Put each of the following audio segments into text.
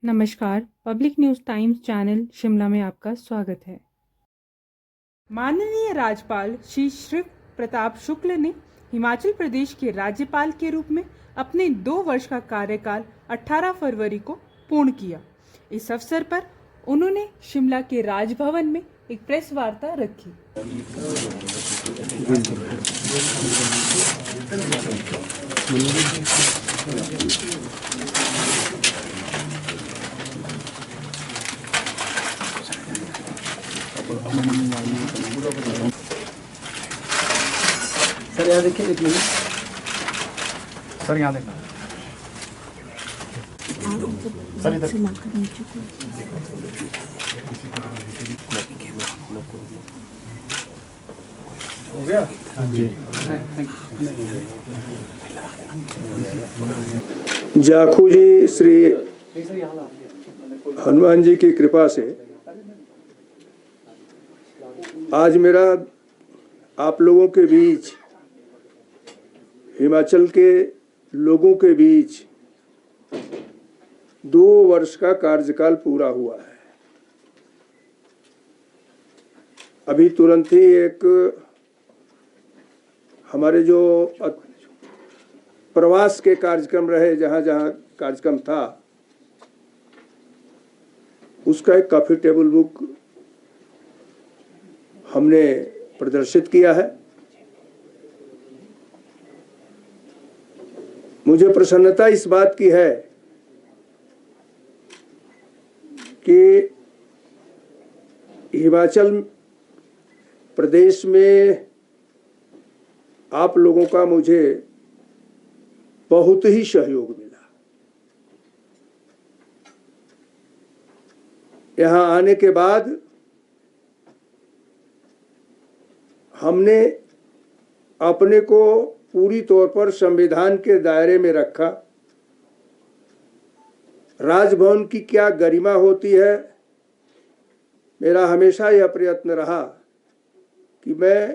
नमस्कार, public news times channel Shimla में आपका स्वागत है। माननीय राज्यपाल श्री शिव प्रताप शुक्ल ने हिमाचल प्रदेश के राज्यपाल के रूप में अपने 2 वर्ष का कार्यकाल 18 फरवरी को पूर्ण किया। इस अवसर पर उन्होंने शिमला के राजभवन में एक प्रेस वार्ता रखी। सर यहाँ देखिए, एक मिनट सर, यहाँ देखना सर, इधर हो गया जी। जाखू जी श्री हनुमान जी की कृपा से आज मेरा आप लोगों के बीच, हिमाचल के लोगों के बीच 2 वर्ष का कार्यकाल पूरा हुआ है। अभी तुरंत ही एक हमारे जो प्रवास के कार्यक्रम रहे, जहाँ जहाँ कार्यक्रम था, उसका एक कॉफी टेबल बुक हमने प्रदर्शित किया है। मुझे प्रसन्नता इस बात की है कि हिमाचल प्रदेश में आप लोगों का मुझे बहुत ही सहयोग मिला। यहाँ आने के बाद हमने अपने को पूरी तौर पर संविधान के दायरे में रखा। राजभवन की क्या गरिमा होती है, मेरा हमेशा यह प्रयत्न रहा कि मैं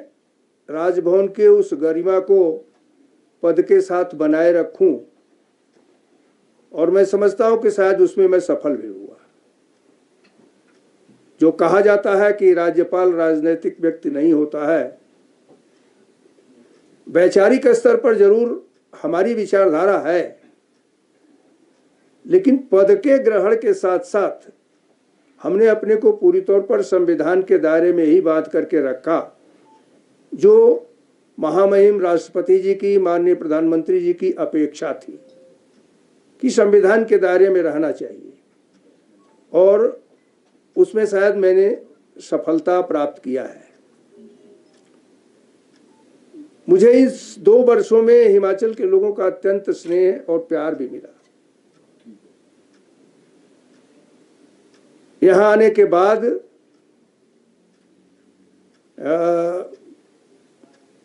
राजभवन के उस गरिमा को पद के साथ बनाए रखूं, और मैं समझता हूं कि शायद उसमें मैं सफल भी हुआ। जो कहा जाता है कि राज्यपाल राजनीतिक व्यक्ति नहीं होता है, वैचारिक स्तर पर जरूर हमारी विचारधारा है, लेकिन पद के ग्रहण के साथ साथ हमने अपने को पूरी तौर पर संविधान के दायरे में ही बात करके रखा, जो महामहिम राष्ट्रपति जी की, माननीय प्रधानमंत्री जी की अपेक्षा थी कि संविधान के दायरे में रहना चाहिए, और उसमें शायद मैंने सफलता प्राप्त किया है। मुझे इस 2 वर्षों में हिमाचल के लोगों का अत्यंत स्नेह और प्यार भी मिला। यहाँ आने के बाद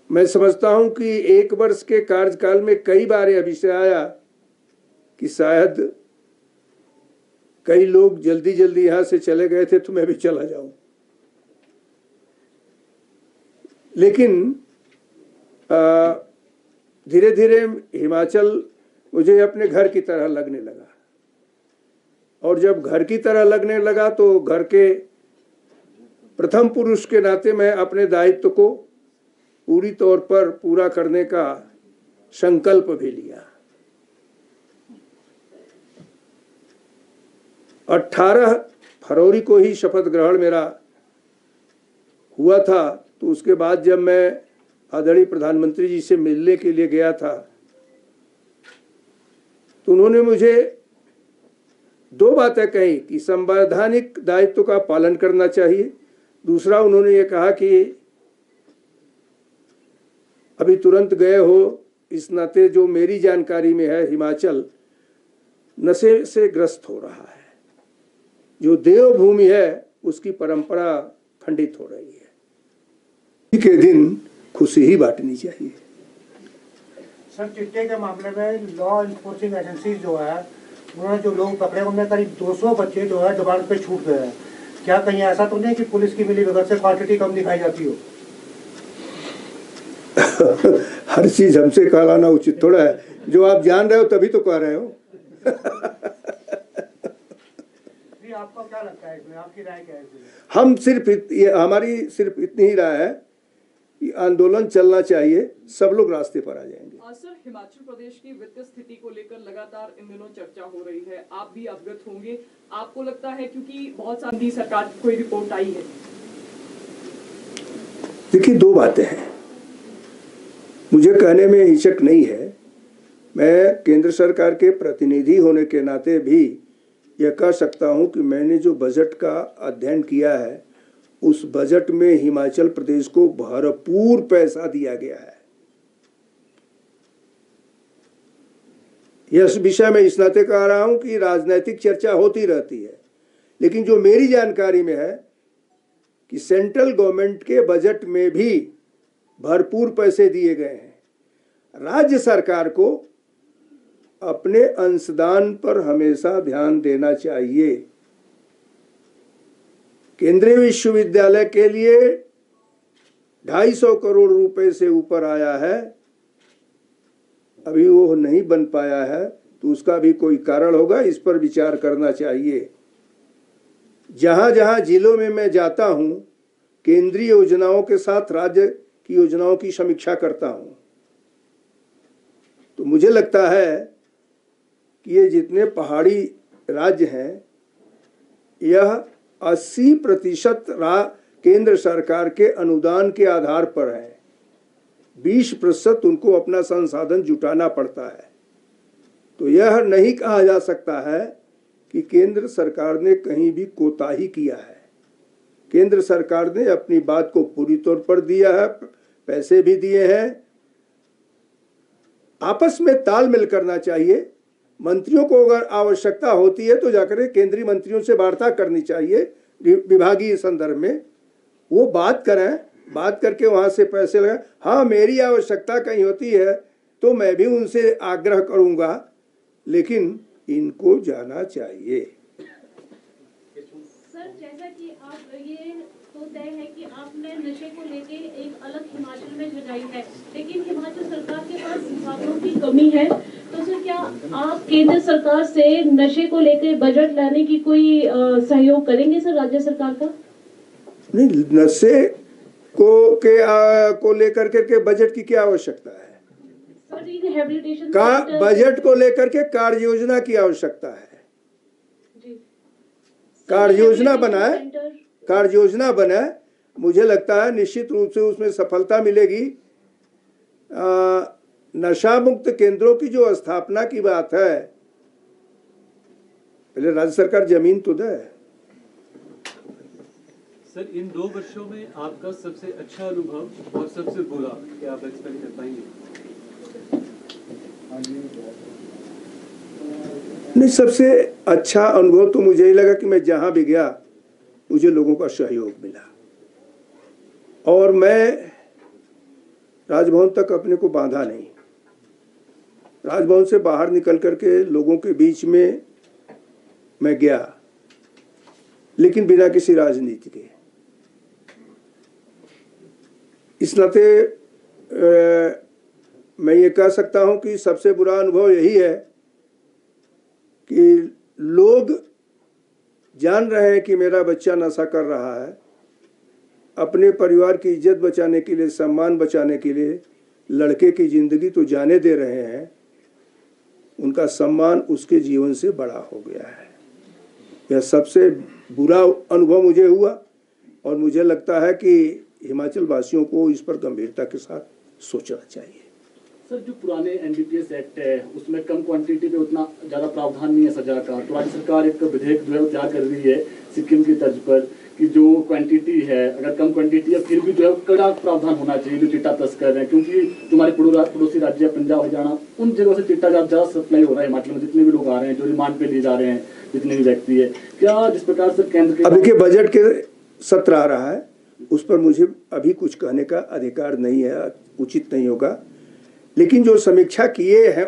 मैं समझता हूं कि 1 वर्ष के कार्यकाल में कई बार यह विषय आया कि शायद कई लोग जल्दी जल्दी यहां से चले गए थे तो मैं भी चला जाऊं, लेकिन धीरे धीरे हिमाचल मुझे अपने घर की तरह लगने लगा, और जब घर की तरह लगने लगा तो घर के प्रथम पुरुष के नाते मैं अपने दायित्व को पूरी तौर पर पूरा करने का संकल्प भी लिया। 18 फरवरी को ही शपथ ग्रहण मेरा हुआ था, तो उसके बाद जब मैं आदरणीय प्रधानमंत्री जी से मिलने के लिए गया था, तो उन्होंने मुझे 2 बातें कही कि संवैधानिक दायित्व का पालन करना चाहिए। दूसरा, उन्होंने ये कहा कि अभी तुरंत गए हो, इस नाते जो मेरी जानकारी में है, हिमाचल नशे से ग्रस्त हो रहा है, जो देवभूमि है उसकी परंपरा खंडित हो रही है। के दिन खुशी ही बांटनी चाहिए। सर, चिट्टे के मामले में लॉ इन्फोर्सिंग एजेंसी जो है, उन्होंने जो लोग पकड़े, उनमें करीब 200 बच्चे जो है डिमांड पे छूट गए हैं। क्या कहीं ऐसा तो नहीं कि पुलिस की मिली भगत से क्वांटिटी कम दिखाई जाती हो? हर चीज हमसे कहलाना उचित थोड़ा है। जो आप जान रहे हो तभी तो कह रहे हो। जी आपका क्या लगता है इसमें, आपकी राय क्या है इसमें? हम हमारी सिर्फ इतनी ही राय है कि आंदोलन चलना चाहिए, सब लोग रास्ते पर आ जाएंगे। सर, हिमाचल प्रदेश की वित्तीय स्थिति को लेकर लगातार इन दिनों चर्चा हो रही है, आप भी अवगत होंगे। आपको लगता है, क्योंकि बहुत सारी सरकार की कोई रिपोर्ट आई है? देखिए, दो बातें हैं, मुझे कहने में हिचक नहीं है। मैं केंद्र सरकार के प्रतिनिधि होने के नाते भी यह कह सकता हूं कि मैंने जो बजट का अध्ययन किया है, उस बजट में हिमाचल प्रदेश को भरपूर पैसा दिया गया है। यह विषय में इस नाते कह रहा हूं कि राजनीतिक चर्चा होती रहती है, लेकिन जो मेरी जानकारी में है कि सेंट्रल गवर्नमेंट के बजट में भी भरपूर पैसे दिए गए हैं। राज्य सरकार को अपने अंशदान पर हमेशा ध्यान देना चाहिए। केंद्रीय विश्वविद्यालय के लिए 250 करोड़ रुपए से ऊपर आया है, अभी वो नहीं बन पाया है, तो उसका भी कोई कारण होगा, इस पर विचार करना चाहिए। जहां जहां जिलों में मैं जाता हूं, केंद्रीय योजनाओं के साथ राज्य की योजनाओं की समीक्षा करता हूं, तो मुझे लगता है कि ये जितने पहाड़ी राज्य हैं, यह 80% केंद्र सरकार के अनुदान के आधार पर है, 20% उनको अपना संसाधन जुटाना पड़ता है। तो यह नहीं कहा जा सकता है कि केंद्र सरकार ने कहीं भी कोताही किया है। केंद्र सरकार ने अपनी बात को पूरी तौर पर दिया है, पैसे भी दिए हैं। आपस में तालमेल करना चाहिए। मंत्रियों को अगर आवश्यकता होती है तो जाकर केंद्रीय मंत्रियों से वार्ता करनी चाहिए विभागीय संदर्भ में, वो बात करें, बात करके वहां से पैसे लगाएं। हाँ, मेरी आवश्यकता कहीं होती है तो मैं भी उनसे आग्रह करूंगा, लेकिन इनको जाना चाहिए। सर, जैसा कि आप ये तो तय है कि आपने नशे को लेके एक अलग हिमाचल में जगाई है, लेकिन हिमाचल सरकार के पास संसाधनों की कमी है, तो सर क्या आप केंद्र सरकार से नशे को लेकर बजट लाने की कोई सहयोग करेंगे सर राज्य सरकार का? नहीं, नशे को लेकर के बजट की क्या आवश्यकता है? सर, रिहैबिलिटेशन का बजट को लेकर के कार्य योजना की आवश्यकता है। कार्य योजना बनाए, मुझे लगता है निश्चित रूप से उसमें सफलता मिलेगी। नशा मुक्त केंद्रों की जो स्थापना की बात है, पहले राज्य सरकार जमीन तो दे। सर, इन 2 वर्षों में आपका सबसे अच्छा अनुभव और सबसे बुरा क्या आप एक्सप्लेन कर पाएंगे? नहीं, सबसे अच्छा अनुभव तो मुझे ही लगा कि मैं जहां भी गया मुझे लोगों का सहयोग मिला, और मैं राजभवन तक अपने को बांधा नहीं। राजभवन से बाहर निकल करके लोगों के बीच में मैं गया, लेकिन बिना किसी राजनीति के। इस नाते मैं ये कह सकता हूं कि सबसे बुरा अनुभव यही है कि लोग जान रहे हैं कि मेरा बच्चा नशा कर रहा है, अपने परिवार की इज्जत बचाने के लिए, सम्मान बचाने के लिए लड़के की जिंदगी तो जाने दे रहे हैं, उनका सम्मान उसके जीवन से बड़ा हो गया है। यह सबसे बुरा अनुभव मुझे हुआ, और मुझे लगता है कि हिमाचल वासियों को इस पर गंभीरता के साथ सोचना चाहिए। सर, जो पुराने एनडीपीएस एक्ट है उसमें कम क्वांटिटी पे उतना ज्यादा प्रावधान नहीं है सजा का, तो राज्य सरकार एक विधेयक जो है तैयार कर रही है सिक्किम की तर्ज पर कि जो क्वांटिटी है, अगर कम क्वांटिटी है फिर भी जो है कड़ा प्रावधान होना चाहिए जो चिट्टा तस्कर है, क्योंकि तुम्हारे पड़ोसी राज्य पंजाब, हरियाणा, उन जगहों से चिट्टा ज्यादा सप्लाई हो रहा है हिमाचल में। जितने भी लोग आ रहे हैं, जो रिमांड पे लिए जा रहे हैं, जितने भी व्यक्ति है, क्या जिस प्रकार से केंद्र के, अब देखिए बजट के सत्र आ रहा है, उस पर मुझे अभी कुछ कहने का अधिकार नहीं है, उचित नहीं होगा। लेकिन जो समीक्षा किए हैं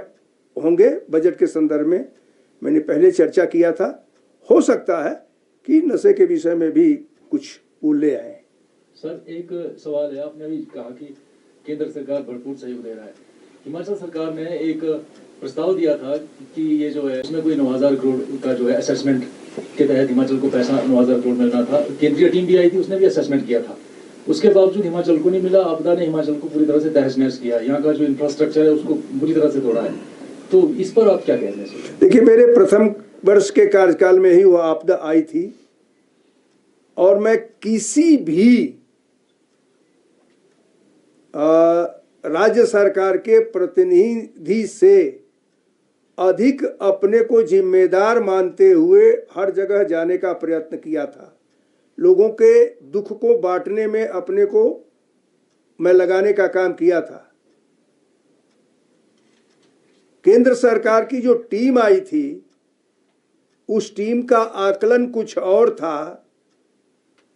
होंगे बजट के संदर्भ में, मैंने पहले चर्चा किया था, हो सकता है कि नशे के विषय में भी कुछ बोल ले आए। सर, एक सवाल है, आपने अभी कहा कि केंद्र सरकार भरपूर सहयोग दे रहा है। हिमाचल सरकार ने एक प्रस्ताव दिया था कि ये जो है उसमें कोई 9,000 करोड़ का जो है असेसमेंट के तहत हिमाचल को पैसा 9,000 करोड़ मिलना था। केंद्रीय टीम भी आई थी, उसने भी असेसमेंट किया था, उसके बावजूद हिमाचल को नहीं मिला। आपदा ने हिमाचल को पूरी तरह से तहस नहस किया, यहाँ का जो इंफ्रास्ट्रक्चर है उसको बुरी तरह से तोड़ा है। तो इस पर आप क्या कहते हैं? देखिए, मेरे प्रथम वर्ष के कार्यकाल में ही वो आपदा आई थी और मैं किसी भी राज्य सरकार के प्रतिनिधि से अधिक अपने को जिम्मेदार मानते हुए हर जगह जाने का प्रयत्न किया था। लोगों के दुख को बांटने में अपने को मैं लगाने का काम किया था। केंद्र सरकार की जो टीम आई थी, उस टीम का आकलन कुछ और था,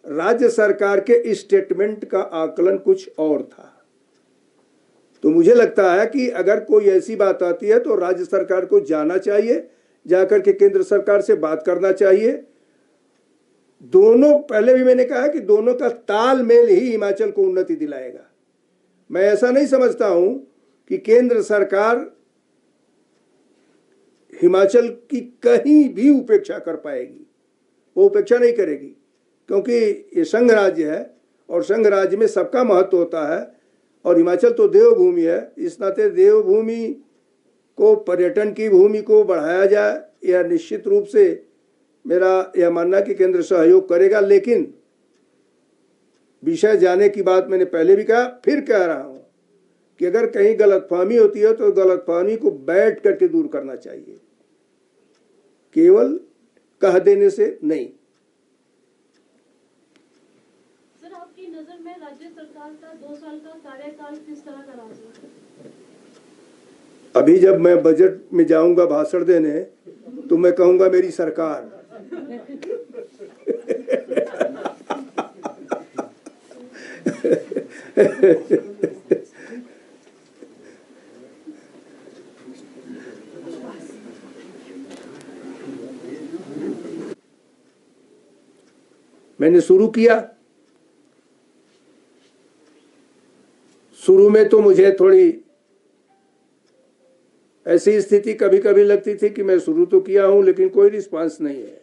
राज्य सरकार के स्टेटमेंट का आकलन कुछ और था। तो मुझे लगता है कि अगर कोई ऐसी बात आती है तो राज्य सरकार को जाना चाहिए, जाकर के केंद्र सरकार से बात करना चाहिए। दोनों, पहले भी मैंने कहा कि दोनों का तालमेल ही हिमाचल को उन्नति दिलाएगा। मैं ऐसा नहीं समझता हूं कि केंद्र सरकार हिमाचल की कहीं भी उपेक्षा कर पाएगी। वो उपेक्षा नहीं करेगी, क्योंकि ये संघ राज्य है और संघ राज्य में सबका महत्व होता है और हिमाचल तो देवभूमि है। इस नाते देवभूमि को, पर्यटन की भूमि को बढ़ाया जाए, यह निश्चित रूप से मेरा यह मानना कि केंद्र सहयोग करेगा। लेकिन विषय जाने की बात मैंने पहले भी कहा, फिर कह रहा हूं कि अगर कहीं गलतफहमी होती है तो गलतफहमी को बैठ करके दूर करना चाहिए, केवल कह देने से नहीं। सर, आपकी नजर में राज्य सरकार का 2 साल का कार्यकाल किस तरह का रहा? अभी जब मैं बजट में जाऊंगा भाषण देने तो मैं कहूंगा मेरी सरकार। मैंने शुरू किया। शुरू में तो मुझे थोड़ी ऐसी स्थिति कभी कभी लगती थी कि मैं शुरू तो किया हूं लेकिन कोई रिस्पांस नहीं है।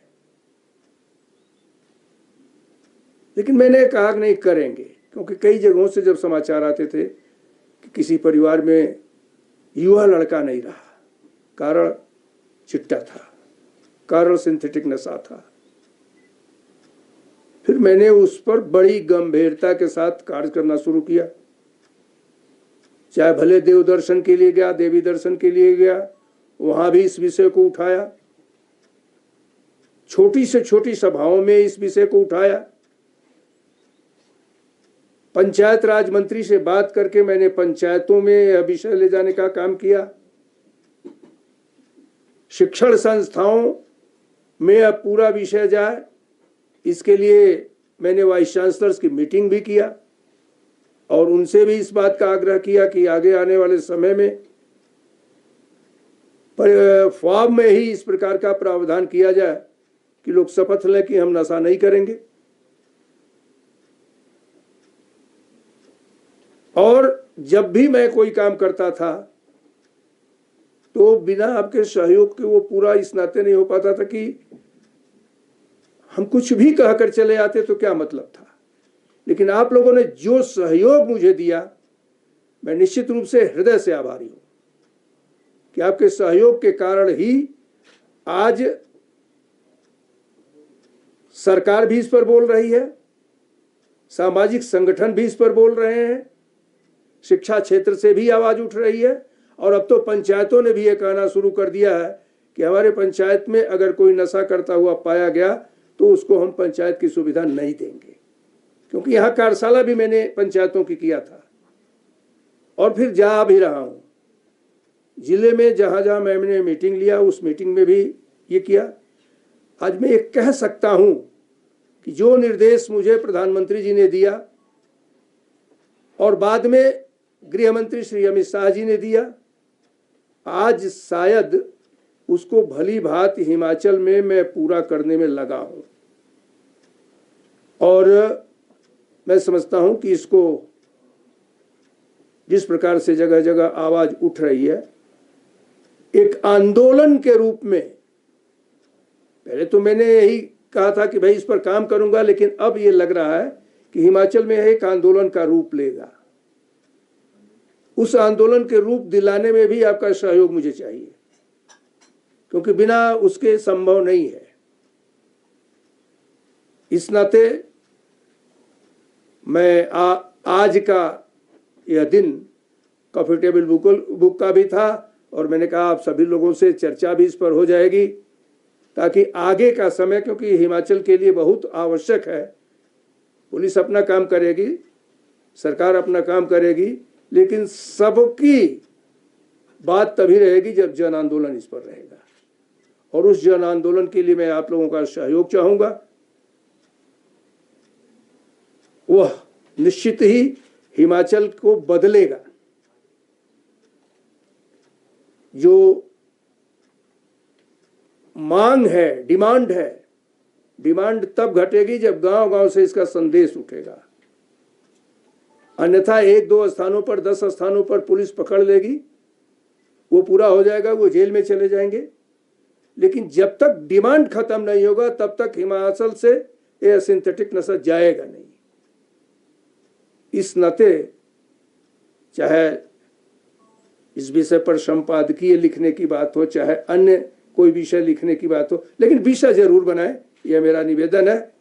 लेकिन मैंने कहा कि नहीं, करेंगे, क्योंकि कई जगहों से जब समाचार आते थे कि किसी परिवार में युवा लड़का नहीं रहा, कारण चिट्टा था, कारण सिंथेटिक नशा था। फिर मैंने उस पर बड़ी गंभीरता के साथ कार्य करना शुरू किया। चाहे भले देव दर्शन के लिए गया, देवी दर्शन के लिए गया, वहां भी इस विषय को उठाया। छोटी से छोटी सभाओं में इस विषय को उठाया। पंचायत राज मंत्री से बात करके मैंने पंचायतों में यह विषय ले जाने का काम किया। शिक्षण संस्थाओं में अब पूरा विषय जाए, इसके लिए मैंने वाइस चांसलर्स की मीटिंग भी किया और उनसे भी इस बात का आग्रह किया कि आगे आने वाले समय में फॉर्म में ही इस प्रकार का प्रावधान किया जाए कि लोग शपथ लें कि हम नशा नहीं करेंगे। और जब भी मैं कोई काम करता था तो बिना आपके सहयोग के वो पूरा इस नाते नहीं हो पाता था कि हम कुछ भी कहकर चले आते तो क्या मतलब था। लेकिन आप लोगों ने जो सहयोग मुझे दिया, मैं निश्चित रूप से हृदय से आभारी हूं कि आपके सहयोग के कारण ही आज सरकार भी इस पर बोल रही है, सामाजिक संगठन भी इस पर बोल रहे हैं, शिक्षा क्षेत्र से भी आवाज उठ रही है और अब तो पंचायतों ने भी ये कहना शुरू कर दिया है कि हमारे पंचायत में अगर कोई नशा करता हुआ पाया गया तो उसको हम पंचायत की सुविधा नहीं देंगे। क्योंकि यहाँ कार्यशाला भी मैंने पंचायतों की किया था और फिर जा भी रहा हूँ जिले में, जहाँ जहाँ मैंने मीटिंग लिया उस मीटिंग में भी ये किया। आज मैं ये कह सकता हूँ कि जो निर्देश मुझे प्रधानमंत्री जी ने दिया और बाद में गृह मंत्री श्री अमित शाह जी ने दिया, आज शायद उसको भली भांति हिमाचल में मैं पूरा करने में लगा हूं। और मैं समझता हूं कि इसको जिस प्रकार से जगह जगह आवाज उठ रही है, एक आंदोलन के रूप में पहले तो मैंने यही कहा था कि भाई इस पर काम करूंगा, लेकिन अब ये लग रहा है कि हिमाचल में एक आंदोलन का रूप लेगा। उस आंदोलन के रूप दिलाने में भी आपका सहयोग मुझे चाहिए, क्योंकि बिना उसके संभव नहीं है। इस नाते मैं आज का यह दिन कॉफी टेबल बुक का भी था, और मैंने कहा आप सभी लोगों से चर्चा भी इस पर हो जाएगी, ताकि आगे का समय, क्योंकि हिमाचल के लिए बहुत आवश्यक है। पुलिस अपना काम करेगी, सरकार अपना काम करेगी, लेकिन सबकी बात तभी रहेगी जब जन आंदोलन इस पर रहेगा। और उस जन आंदोलन के लिए मैं आप लोगों का सहयोग चाहूंगा। वह निश्चित ही हिमाचल को बदलेगा। जो मांग है, डिमांड तब घटेगी जब गांव-गांव से इसका संदेश उठेगा। अन्यथा 1-2 स्थानों पर, 10 स्थानों पर पुलिस पकड़ लेगी, वो पूरा हो जाएगा, वो जेल में चले जाएंगे। लेकिन जब तक डिमांड खत्म नहीं होगा तब तक हिमाचल से यह सिंथेटिक नशा जाएगा नहीं। इस नाते चाहे इस विषय पर संपादकीय लिखने की बात हो, चाहे अन्य कोई विषय लिखने की बात हो, लेकिन विषय जरूर बनाए, यह मेरा निवेदन है।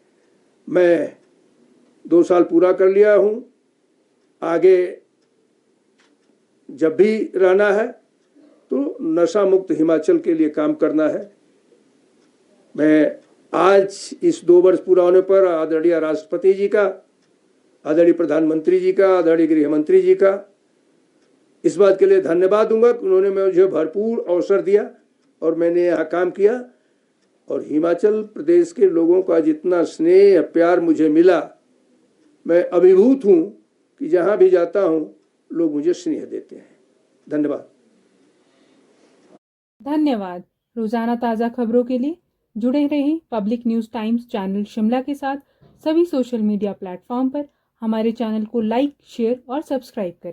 मैं 2 साल पूरा कर लिया हूं, आगे जब भी रहना है तो नशा मुक्त हिमाचल के लिए काम करना है। मैं आज इस 2 वर्ष पूरा होने पर आदरणीय राष्ट्रपति जी का, आदरणीय प्रधानमंत्री जी का, आदरणीय गृह मंत्री जी का इस बात के लिए धन्यवाद दूंगा कि उन्होंने मुझे भरपूर अवसर दिया और मैंने यहाँ काम किया। और हिमाचल प्रदेश के लोगों का जितना स्नेह प्यार मुझे मिला, मैं अभिभूत हूँ कि जहाँ भी जाता हूँ लोग मुझे स्नेह देते हैं। धन्यवाद। धन्यवाद। रोजाना ताज़ा खबरों के लिए जुड़े रहें public news times channel Shimla के साथ। सभी सोशल मीडिया प्लेटफॉर्म पर हमारे चैनल को लाइक, शेयर और सब्सक्राइब करें।